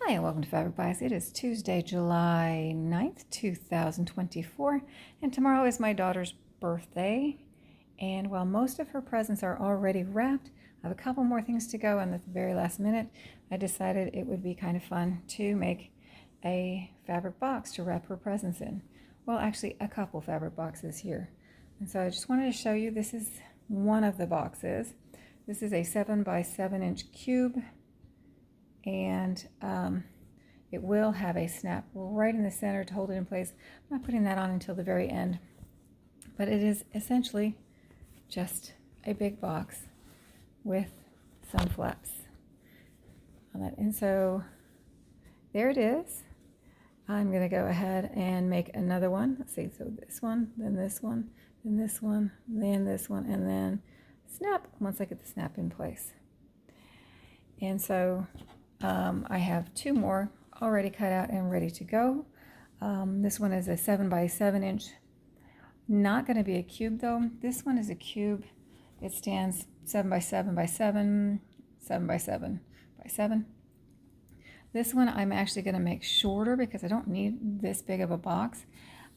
Hi, and welcome to Fabric Bias. It is Tuesday, July 9th, 2024, and tomorrow is my daughter's birthday. And while most of her presents are already wrapped, I have a couple more things to go, and at the very last minute, I decided it would be kind of fun to make a fabric box to wrap her presents in. Well, actually, a couple fabric boxes here. And so I just wanted to show you, this is one of the boxes. This is a 7 by 7 inch cube. And it will have a snap right in the center to hold it in place. I'm not putting that on until the very end, but it is essentially just a big box with some flaps on it. And so there it is. I'm going to go ahead and make another one. Let's see, so this one, then this one, then this one, then this one, and then snap once I get the snap in place. And so I have two more already cut out and ready to go. This one is a 7 by 7 inch. Not going to be a cube though. This one is a cube. It stands 7 by 7 by 7, 7 by 7 by 7. This one I'm actually going to make shorter because I don't need this big of a box.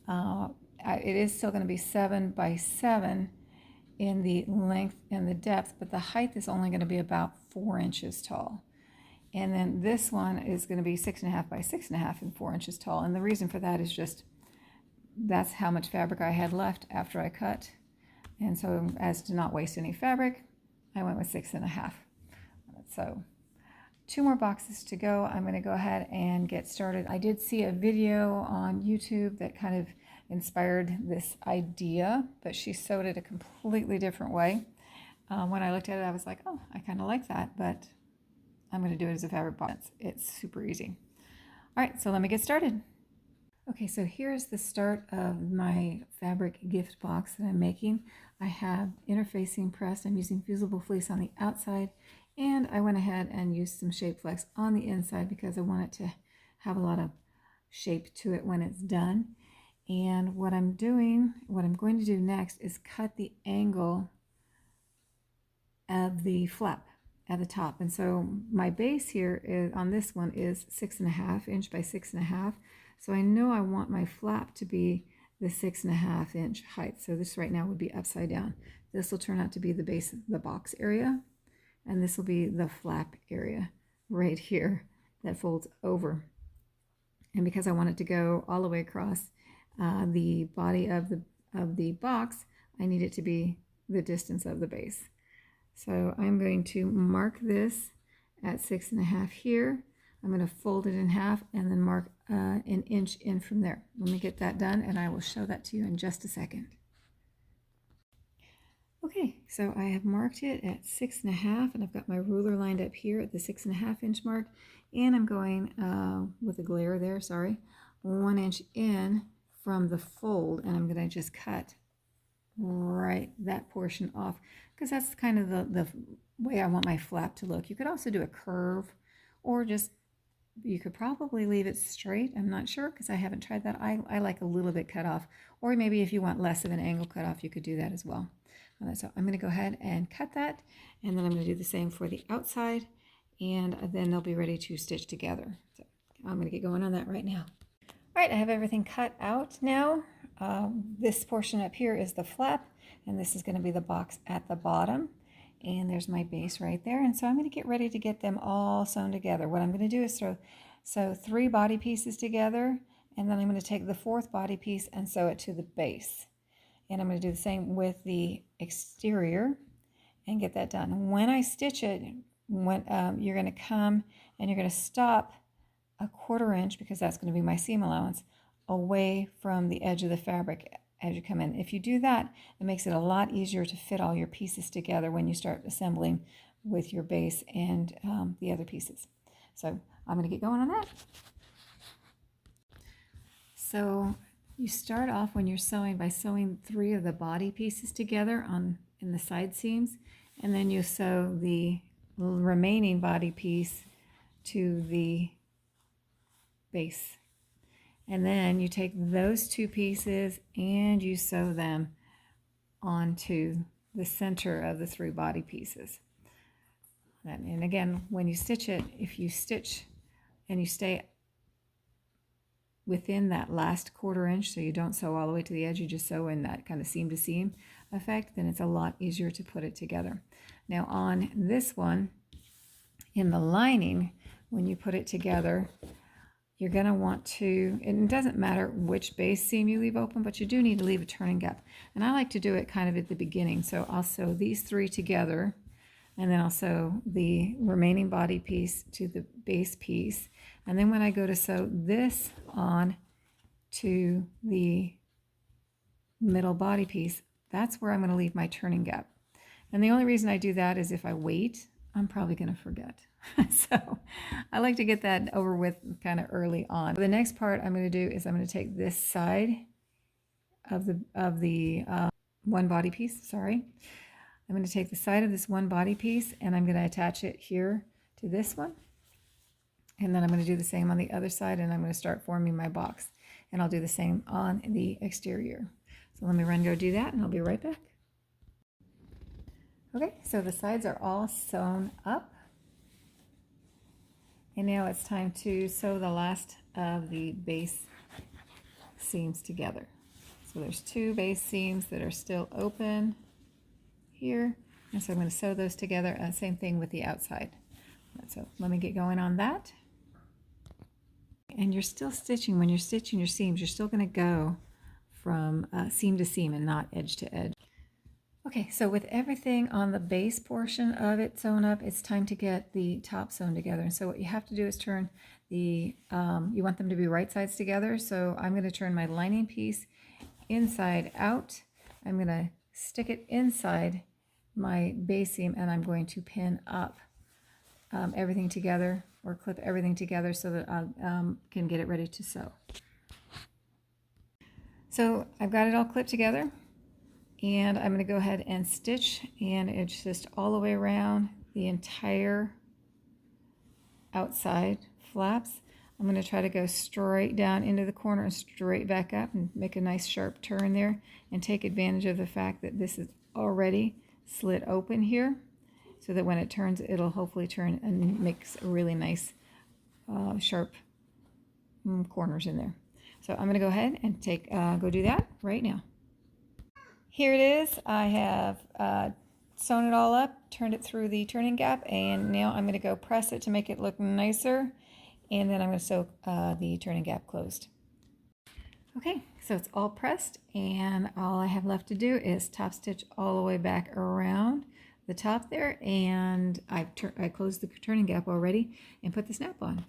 It is still going to be 7 by 7 in the length and the depth, but the height is only going to be about 4 inches tall. And then this one is going to be 6.5 by 6.5 and 4 inches tall. And the reason for that is just that's how much fabric I had left after I cut. And so as to not waste any fabric, I went with 6.5. So 2 more boxes to go. I'm going to go ahead and get started. I did see a video on YouTube that kind of inspired this idea, but she sewed it a completely different way. When I looked at it, I was like, oh, I kind of like that, but I'm going to do it as a fabric box. It's super easy. All right, so let me get started. Okay, so here's the start of my fabric gift box that I'm making. I have interfacing pressed. I'm using fusible fleece on the outside, and I went ahead and used some shape flex on the inside because I want it to have a lot of shape to it when it's done. And what I'm going to do next is cut the angle of the flap at the top. And so my base here is, on this one, is 6.5 inch by 6.5. So I know I want my flap to be the 6.5 inch height. So this right now would be upside down. This will turn out to be the base of the box area, and this will be the flap area right here that folds over. And because I want it to go all the way across the body of the box, I need it to be the distance of the base. So I'm going to mark this at 6.5 here. I'm going to fold it in half and then mark an inch in from there. Let me get that done and I will show that to you in just a second. Okay, so I have marked it at 6.5 and I've got my ruler lined up here at the 6.5 inch mark, and I'm going with a glare there, 1 inch in from the fold, and I'm going to just cut right that portion off because that's kind of the way I want my flap to look. You could also do a curve, or just, you could probably leave it straight. I'm not sure because I haven't tried that. I like a little bit cut off, or maybe if you want less of an angle cut off, you could do that as well. So I'm going to go ahead and cut that, and then I'm going to do the same for the outside, and then they'll be ready to stitch together. So I'm going to get going on that right now. All right, I have everything cut out now. This portion up here is the flap, and this is going to be the box at the bottom, and there's my base right there. And so I'm going to get ready to get them all sewn together. What I'm going to do is sew 3 body pieces together, and then I'm going to take the 4th body piece and sew it to the base. And I'm going to do the same with the exterior and get that done. When I stitch it, you're going to come and you're going to stop a 1/4 inch, because that's going to be my seam allowance, away from the edge of the fabric as you come in. If you do that, it makes it a lot easier to fit all your pieces together when you start assembling with your base and the other pieces. So I'm going to get going on that. So you start off when you're sewing by sewing 3 of the body pieces together in the side seams, and then you sew the remaining body piece to the base. And then you take those 2 pieces and you sew them onto the center of the 3 body pieces. And again, when you stitch it, if you stitch and you stay within that last 1/4 inch, so you don't sew all the way to the edge, you just sew in that kind of seam to seam effect, then it's a lot easier to put it together. Now on this one, in the lining, when you put it together, you're going to want to, and it doesn't matter which base seam you leave open, but you do need to leave a turning gap. And I like to do it kind of at the beginning. So I'll sew these 3 together, and then I'll sew the remaining body piece to the base piece. And then when I go to sew this on to the middle body piece, that's where I'm going to leave my turning gap. And the only reason I do that is if I wait, I'm probably going to forget. So I like to get that over with kind of early on. The next part I'm going to do is I'm going to take this side of the one body piece, sorry. I'm going to take the side of this one body piece and I'm going to attach it here to this one. And then I'm going to do the same on the other side, and I'm going to start forming my box. And I'll do the same on the exterior. So let me go do that, and I'll be right back. Okay, so the sides are all sewn up. And now it's time to sew the last of the base seams together. So there's 2 base seams that are still open here. And so I'm going to sew those together. Same thing with the outside. So let me get going on that. And you're still stitching, when you're stitching your seams, you're still going to go from seam to seam and not edge to edge. Okay, so with everything on the base portion of it sewn up, it's time to get the top sewn together. And so what you have to do is turn the, you want them to be right sides together. So I'm going to turn my lining piece inside out. I'm going to stick it inside my base seam, and I'm going to pin up everything together, or clip everything together so that I can get it ready to sew. So I've got it all clipped together, and I'm going to go ahead and stitch, and it's just all the way around the entire outside flaps. I'm going to try to go straight down into the corner and straight back up and make a nice sharp turn there, and take advantage of the fact that this is already slit open here, so that when it turns, it'll hopefully turn and makes a really nice sharp corners in there. So I'm going to go ahead and go do that right now. Here it is. I have sewn it all up, turned it through the turning gap, and now I'm going to go press it to make it look nicer, and then I'm going to sew the turning gap closed. Okay, so it's all pressed, and all I have left to do is top stitch all the way back around the top there, and I closed the turning gap already and put the snap on.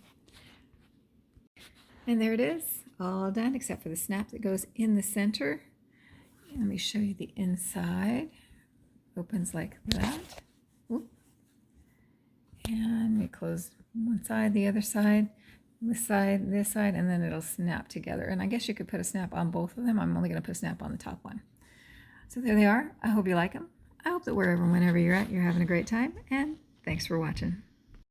And there it is, all done except for the snap that goes in the center. Let me show you the inside. Opens like that. Oop. And we close one side, the other side, this side, and then it'll snap together. And I guess you could put a snap on both of them. I'm only going to put a snap on the top one. So there they are. I hope you like them. I hope that wherever and whenever you're at, you're having a great time, and thanks for watching.